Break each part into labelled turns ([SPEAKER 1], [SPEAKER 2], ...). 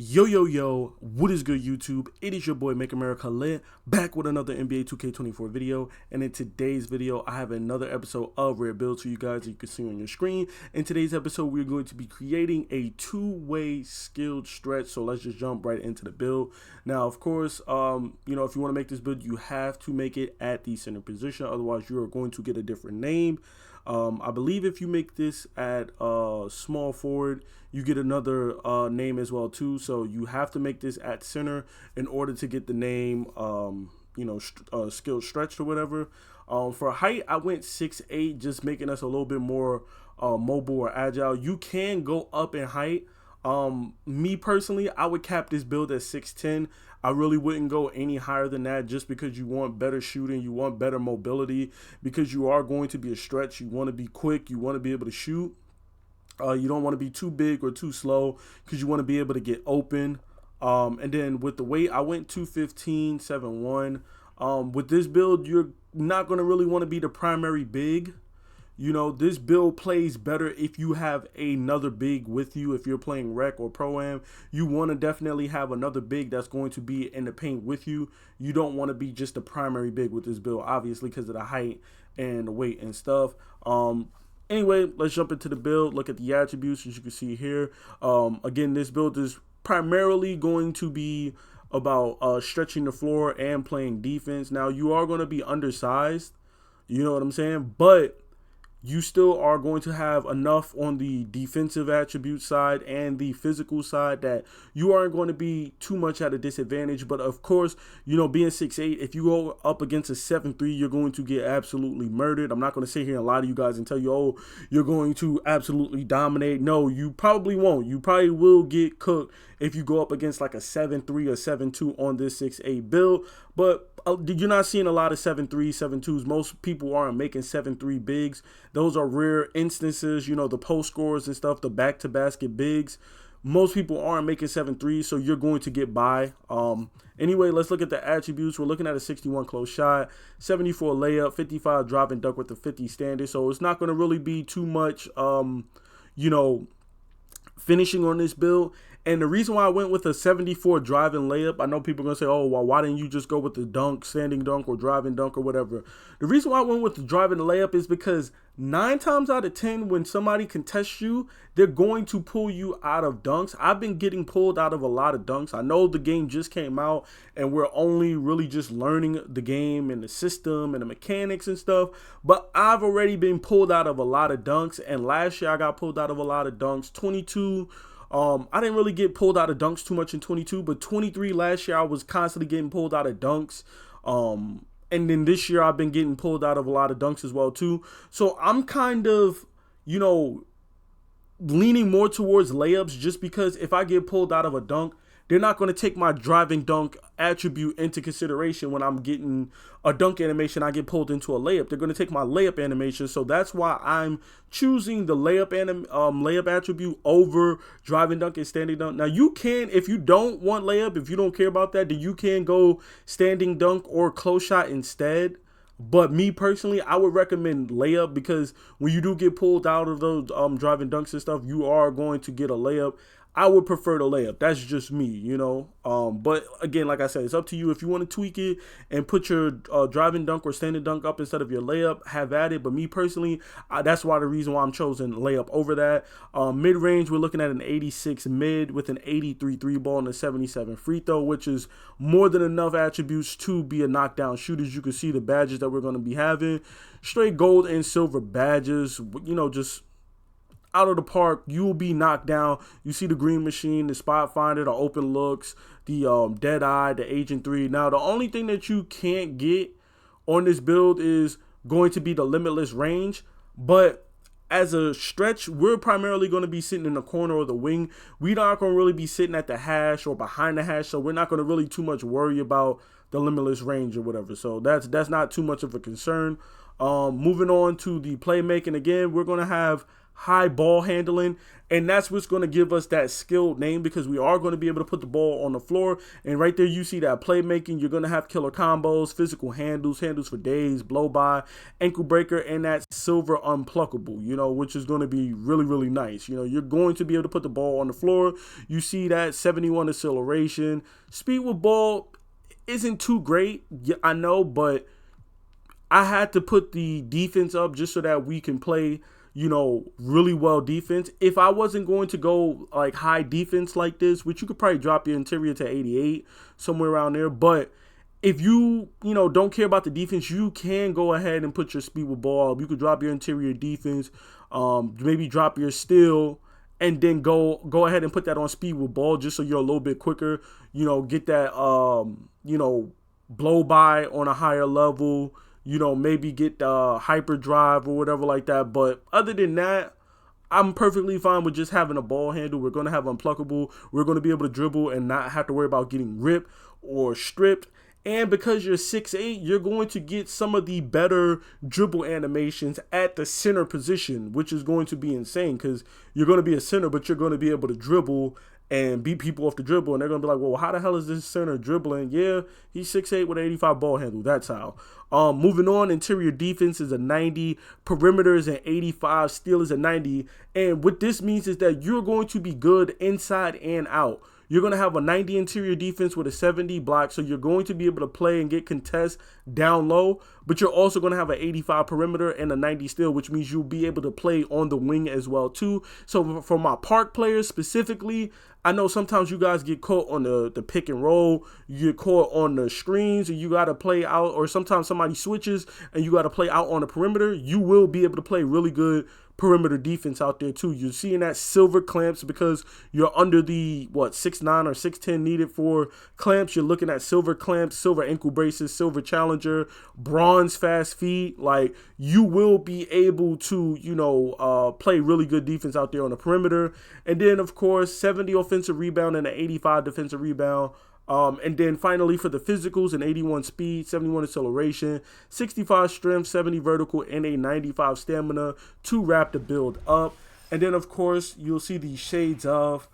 [SPEAKER 1] Yo, what is good, YouTube? It is your boy Make America Lit, back with another NBA 2K24 video. And in today's video, I have another episode of Rare Builds for you guys that you can see on your screen. In today's episode, we're going to be creating a two-way skilled stretch. So let's just jump right into the build. Now, of course, if you want to make this build, you have to make it at the center position. Otherwise, you are going to get a different name. I believe if you make this at small forward, you get another name as well too. So you have to make this at center in order to get the name, skilled stretched or whatever. For height, I went 6'8", just making us a little bit more mobile or agile. You can go up in height. Me personally, I would cap this build at 6'10". I really wouldn't go any higher than that, just because you want better shooting, you want better mobility, because you are going to be a stretch. You want to be quick, you want to be able to shoot. You don't want to be too big or too slow, because you want to be able to get open. And then with the weight, I went 215, 7'1". With this build, you're not going to really want to be the primary big. You know, this build plays better if you have another big with you. If you're playing rec or pro-am, you want to definitely have another big that's going to be in the paint with you. You don't want to be just the primary big with this build, obviously, because of the height and the weight and stuff. Anyway, let's jump into the build. Look at the attributes, as you can see here. Again, this build is primarily going to be about stretching the floor and playing defense. Now, you are going to be undersized, you know what I'm saying? But you still are going to have enough on the defensive attribute side and the physical side that you aren't going to be too much at a disadvantage. But of course, being 6'8", if you go up against a 7'3", you're going to get absolutely murdered. I'm not going to sit here and lie to you guys and tell you, oh, you're going to absolutely dominate. No, you probably won't. You probably will get cooked if you go up against like a 7'3" or 7'2" on this 6'8" build. But you're not seeing a lot of 7'3", 7'2s. Most people aren't making 7'3" bigs. Those are rare instances, the post scores and stuff, the back-to-basket bigs. Most people aren't making 7'3", so you're going to get by. Anyway, let's look at the attributes. We're looking at a 61 close shot, 74 layup, 55 drop and dunk with a 50 standard. So it's not going to really be too much, finishing on this build. And the reason why I went with a 74 driving layup, I know people are going to say, oh, well, why didn't you just go with the dunk, standing dunk, or driving dunk or whatever? The reason why I went with the driving layup is because 9 times out of 10, when somebody contests you, they're going to pull you out of dunks. I've been getting pulled out of a lot of dunks. I know the game just came out and we're only really just learning the game and the system and the mechanics and stuff, but I've already been pulled out of a lot of dunks. And last year I got pulled out of a lot of dunks. 22, I didn't really get pulled out of dunks too much in 22, but 23 last year I was constantly getting pulled out of dunks. And then this year I've been getting pulled out of a lot of dunks as well too. So I'm kind of, leaning more towards layups, just because if I get pulled out of a dunk, they're not going to take my driving dunk attribute into consideration when I'm getting a dunk animation. I get pulled into a layup. They're going to take my layup animation. So that's why I'm choosing the layup attribute over driving dunk and standing dunk. Now, you can, if you don't want layup, if you don't care about that, then you can go standing dunk or close shot instead. But me personally, I would recommend layup, because when you do get pulled out of those driving dunks and stuff, you are going to get a layup. I would prefer the layup. That's just me, But again, like I said, it's up to you. If you want to tweak it and put your driving dunk or standing dunk up instead of your layup, have at it. But me personally, that's why the reason why I'm choosing layup over that. Mid-range, we're looking at an 86 mid with an 83 three ball and a 77 free throw, which is more than enough attributes to be a knockdown shooter. As you can see, the badges that we're going to be having, straight gold and silver badges, just out of the park. You will be knocked down. You see the green machine, the spot finder, the open looks, the dead eye, the agent 3. Now, the only thing that you can't get on this build is going to be the limitless range. But as a stretch, we're primarily going to be sitting in the corner or the wing. We're not going to really be sitting at the hash or behind the hash, so we're not going to really too much worry about the limitless range or whatever. So that's not too much of a concern. Moving on to the playmaking. Again, we're going to have high ball handling, and that's what's going to give us that skilled name, because we are going to be able to put the ball on the floor. And right there you see that playmaking. You're going to have killer combos, physical handles for days, blow by, ankle breaker, and that silver unpluckable, which is going to be really, really nice. You're going to be able to put the ball on the floor. You see that 71 acceleration. Speed with ball isn't too great, yeah, I know, but I had to put the defense up just so that we can play, really well defense. If I wasn't going to go like high defense like this, which you could probably drop your interior to 88, somewhere around there. But if you, don't care about the defense, you can go ahead and put your speed with ball up. You could drop your interior defense, maybe drop your steal, and then go ahead and put that on speed with ball just so you're a little bit quicker. Get that, blow by on a higher level. Maybe get the hyper drive or whatever like that. But other than that, I'm perfectly fine with just having a ball handle. We're going to have unpluckable. We're going to be able to dribble and not have to worry about getting ripped or stripped. And because you're 6'8", you're going to get some of the better dribble animations at the center position, which is going to be insane, because you're going to be a center, but you're going to be able to dribble and beat people off the dribble, and they're going to be like, well, how the hell is this center dribbling? Yeah, he's 6'8" with an 85 ball handle. That's how. Moving on, interior defense is a 90, perimeter is an 85, steal is a 90, and what this means is that you're going to be good inside and out. You're going to have a 90 interior defense with a 70 block, so you're going to be able to play and get contests down low, but you're also going to have an 85 perimeter and a 90 steal, which means you'll be able to play on the wing as well too. So for my park players specifically, I know sometimes you guys get caught on the pick and roll, you get caught on the screens, and you got to play out, or sometimes somebody switches and you got to play out on the perimeter. You will be able to play really good perimeter defense out there too. You're seeing that silver clamps because you're under the 6'9" or 6'10" needed for clamps. You're looking at silver clamps, silver ankle braces, silver challenger, bronze fast feet. Like, you will be able to play really good defense out there on the perimeter. And then of course 70 offensive rebound and an 85 defensive rebound. And then finally for the physicals, an 81 speed, 71 acceleration, 65 strength, 70 vertical, and a 95 stamina to wrap the build up. And then of course you'll see the shades of,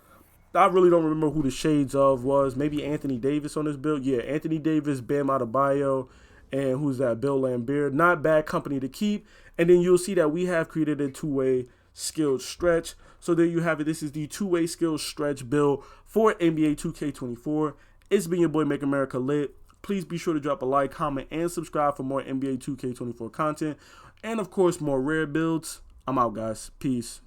[SPEAKER 1] I really don't remember who the shades of was. Maybe Anthony Davis on this build. Yeah, Anthony Davis, Bam Adebayo, and who's that? Bill Laimbeer. Not bad company to keep. And then you'll see that we have created a two-way skilled stretch. So there you have it. This is the two-way skilled stretch build for NBA 2K24. It's been your boy, Make America Lit. Please be sure to drop a like, comment, and subscribe for more NBA 2K24 content. And, of course, more rare builds. I'm out, guys. Peace.